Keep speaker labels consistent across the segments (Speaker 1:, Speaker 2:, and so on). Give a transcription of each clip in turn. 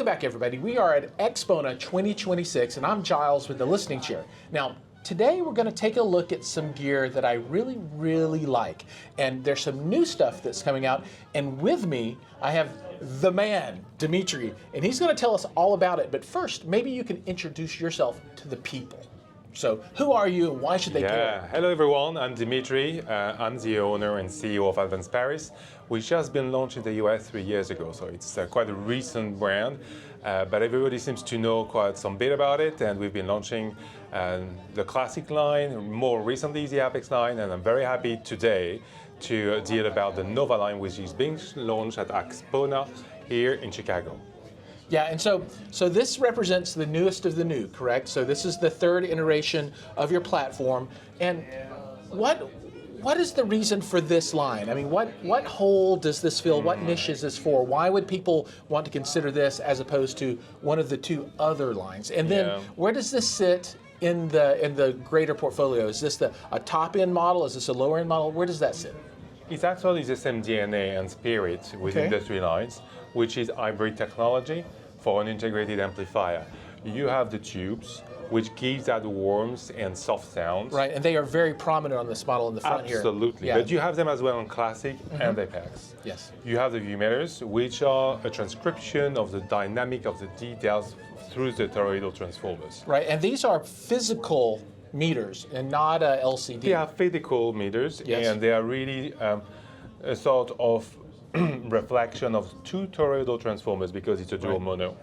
Speaker 1: back, everybody. We are at Axpona 2026, and I'm Jiles with the listening chair. Now, today we're going to take a look at some gear that I really, really like. And there's some new stuff that's coming out. And with me, I have the man, Dimitri, and he's going to tell us all about it. But first, maybe you can introduce yourself to the people. So, who are you and why should they care?
Speaker 2: Hello everyone, I'm Dimitri. I'm the owner and CEO of Advanced Paris, which has been launched in the US 3 years ago, so it's quite a recent brand. But everybody seems to know quite some bit about it, and we've been launching the Classic line, more recently the Apex line, and I'm very happy today to deal about the Nova line, which is being launched at Axpona here in Chicago.
Speaker 1: Yeah, and so this represents the newest of the new, correct? So this is the third iteration of your platform. And what is the reason for this line? I mean, what hole does this fill? What niche is this for? Why would people want to consider this as opposed to one of the two other lines? And then where does this sit in the greater portfolio? Is this a top-end model? Is this a lower-end model? Where does that sit?
Speaker 2: It's actually the same DNA and spirit within the three lines, which is hybrid technology for an integrated amplifier. You have the tubes, which gives that warmth and soft sound.
Speaker 1: Right, and they are very prominent on this model in the front here.
Speaker 2: Absolutely, but you have them as well on Classic and Apex.
Speaker 1: Yes.
Speaker 2: You have the emitters, which are a transcription of the dynamic of the details through the toroidal transformers.
Speaker 1: Right, and these are physical meters and not a LCD.
Speaker 2: They are physical meters, and they are really a sort of reflection of two toroidal transformers because it's a dual mono,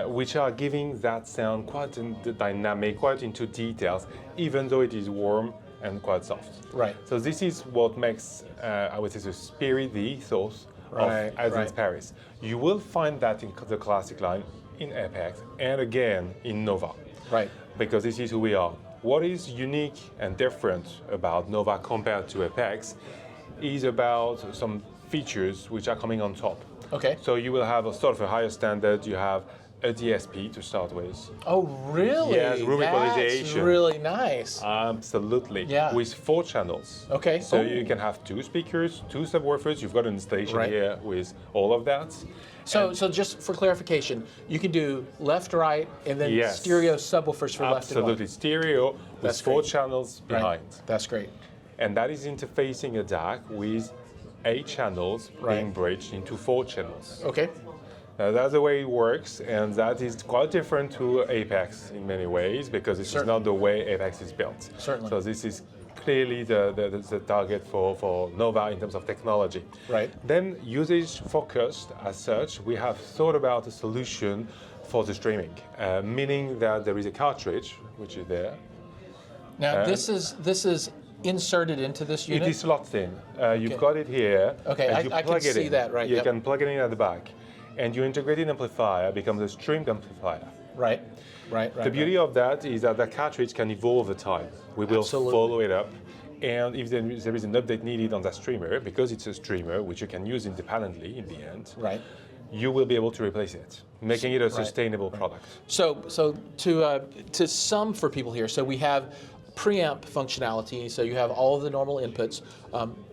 Speaker 2: which are giving that sound quite dynamic, quite into details, even though it is warm and quite soft.
Speaker 1: Right.
Speaker 2: So this is what makes, I would say, the spirit, the ethos of Advanced Paris. You will find that in the Classic line, in Apex, and again in Nova.
Speaker 1: Right.
Speaker 2: Because this is who we are. What is unique and different about Nova compared to Apex is about some features which are coming on top.
Speaker 1: Okay.
Speaker 2: So you will have a sort of a higher standard. You have a DSP to start with.
Speaker 1: Oh, really?
Speaker 2: Yes, room equalization.
Speaker 1: That's really nice.
Speaker 2: Absolutely.
Speaker 1: Yeah.
Speaker 2: With 4 channels.
Speaker 1: Okay.
Speaker 2: So you can have 2 speakers, 2 subwoofers. You've got an installation here with all of that.
Speaker 1: So just for clarification, you can do left, right, and then stereo subwoofers for left and right.
Speaker 2: Absolutely. Stereo with 4 channels behind.
Speaker 1: That's great.
Speaker 2: And that is interfacing a DAC with 8 channels being bridged into 4 channels.
Speaker 1: Okay.
Speaker 2: Now that's the way it works, and that is quite different to Apex in many ways because this is not the way Apex is built.
Speaker 1: Certainly.
Speaker 2: So this is clearly the target for Nova in terms of technology.
Speaker 1: Right.
Speaker 2: Then usage focused as such, we have thought about a solution for the streaming, meaning that there is a cartridge which is there.
Speaker 1: Now this is inserted into this unit?
Speaker 2: It is slots in. You've got it here.
Speaker 1: Okay, I can see that, right.
Speaker 2: You can plug it in at the back. And your integrated amplifier becomes a streamed amplifier.
Speaker 1: Right.
Speaker 2: The beauty of that is that the cartridge can evolve over time. We will follow it up. And if there is an update needed on that streamer, because it's a streamer, which you can use independently in the end, you will be able to replace it, making it a sustainable product.
Speaker 1: So to sum for people here, so we have preamp functionality, so you have all of the normal inputs,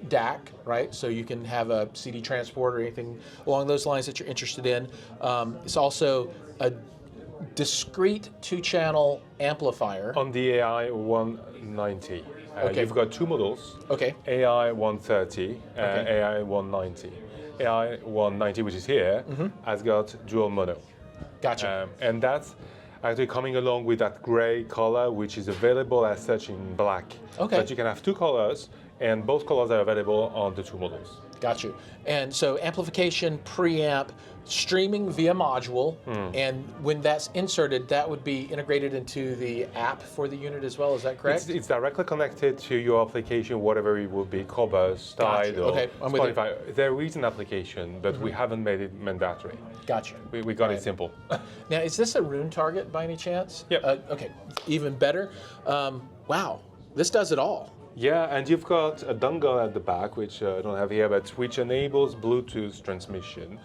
Speaker 1: DAC, right? So you can have a CD transport or anything along those lines that you're interested in. It's also a discrete 2-channel amplifier.
Speaker 2: On the AI 190. You've got 2 models, AI 130, AI 190. AI 190, which is here, has got dual mono.
Speaker 1: Gotcha.
Speaker 2: And that's actually coming along with that gray color, which is available as such in black. But you can have 2 colors, and both colors are available on the 2 models.
Speaker 1: Got you. And so amplification, preamp, streaming via module, and when that's inserted, that would be integrated into the app for the unit as well, is that correct?
Speaker 2: It's directly connected to your application, whatever it will be, Cobus, Tide, or Spotify. There is an application, but we haven't made it mandatory.
Speaker 1: Gotcha.
Speaker 2: We got it simple.
Speaker 1: Now, is this a Roon target by any chance?
Speaker 2: Yep.
Speaker 1: Okay, even better. Wow, this does it all.
Speaker 2: Yeah, and you've got a dongle at the back, which I don't have here, but which enables Bluetooth transmission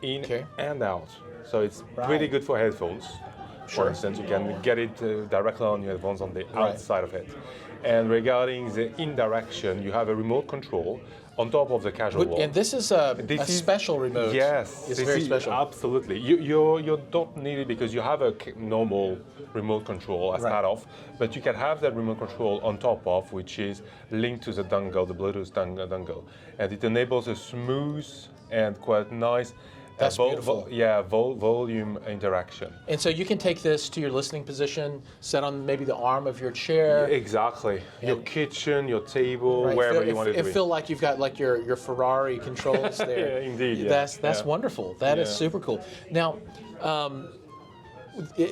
Speaker 2: in and out. So it's pretty good for headphones. For instance, you can get it directly on your headphones on the outside of it. And regarding the indirection, you have a remote control on top of the casual wall.
Speaker 1: And this is a special remote.
Speaker 2: Yes,
Speaker 1: it's very special.
Speaker 2: Absolutely. You don't need it because you have a normal remote control as part of, but you can have that remote control on top of, which is linked to the dongle, the Bluetooth dongle, and it enables a smooth and quite nice.
Speaker 1: That's beautiful.
Speaker 2: Volume interaction.
Speaker 1: And so you can take this to your listening position, set on maybe the arm of your chair.
Speaker 2: Exactly. Your kitchen, your table, wherever you want it to be.
Speaker 1: It feel like you've got like your Ferrari controls there.
Speaker 2: Yeah, indeed.
Speaker 1: That's wonderful. That is super cool. Now,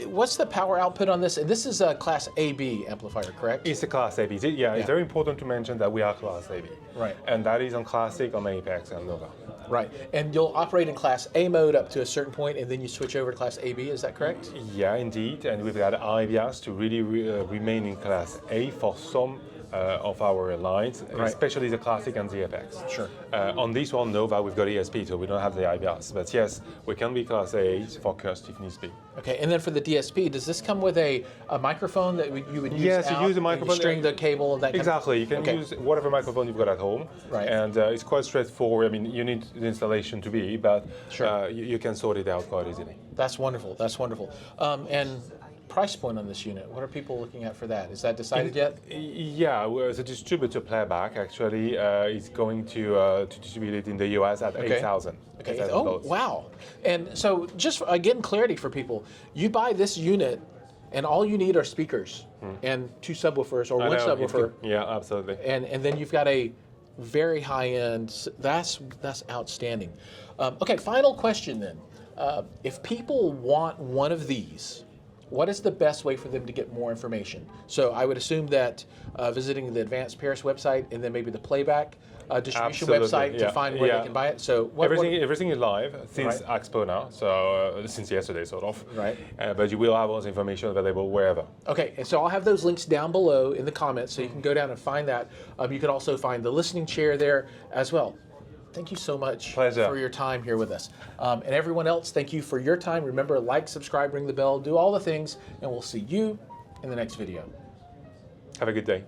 Speaker 1: what's the power output on this? And this is a Class AB amplifier, correct?
Speaker 2: It's a Class AB. It's very important to mention that we are Class AB.
Speaker 1: Right.
Speaker 2: And that is on Classic, on Apex, and Nova.
Speaker 1: Right. And you'll operate in Class A mode up to a certain point, and then you switch over to Class AB. Is that correct?
Speaker 2: Yeah, indeed. And we've got IBS to really remain in Class A for some of our lines, especially the Classic and the Apex.
Speaker 1: Sure.
Speaker 2: On this one, Nova, we've got ESP, so we don't have the IBS. But yes, we can be Class A focused if needs be.
Speaker 1: Okay, and then for the DSP, does this come with a microphone that you would use?
Speaker 2: Yes, you use a microphone.
Speaker 1: You string the cable and that.
Speaker 2: Exactly, you can use whatever microphone you've got at home.
Speaker 1: Right.
Speaker 2: And it's quite straightforward. I mean, you need the installation to be, but you can sort it out quite easily.
Speaker 1: That's wonderful. That's wonderful. And price point on this unit, what are people looking at for that? Is that decided yet?
Speaker 2: Yeah, the distributor playback actually is going to distribute it in the US at 8,000.
Speaker 1: Okay. Oh, wow. And so just again, clarity for people, you buy this unit and all you need are speakers and two subwoofers or one subwoofer.
Speaker 2: Yeah, absolutely.
Speaker 1: And then you've got a very high end, that's outstanding. Okay, final question then. If people want one of these, what is the best way for them to get more information? So I would assume that visiting the Advanced Paris website and then maybe the Playback distribution website to find where they can buy it. So
Speaker 2: everything is live since Axpona, so since yesterday sort of.
Speaker 1: Right.
Speaker 2: But you will have all this information available wherever.
Speaker 1: Okay, and so I'll have those links down below in the comments so you can go down and find that. You can also find the listening chair there as well. Thank you so much for your time here with us. And everyone else, thank you for your time. Remember, like, subscribe, ring the bell, do all the things, and we'll see you in the next video.
Speaker 2: Have a good day.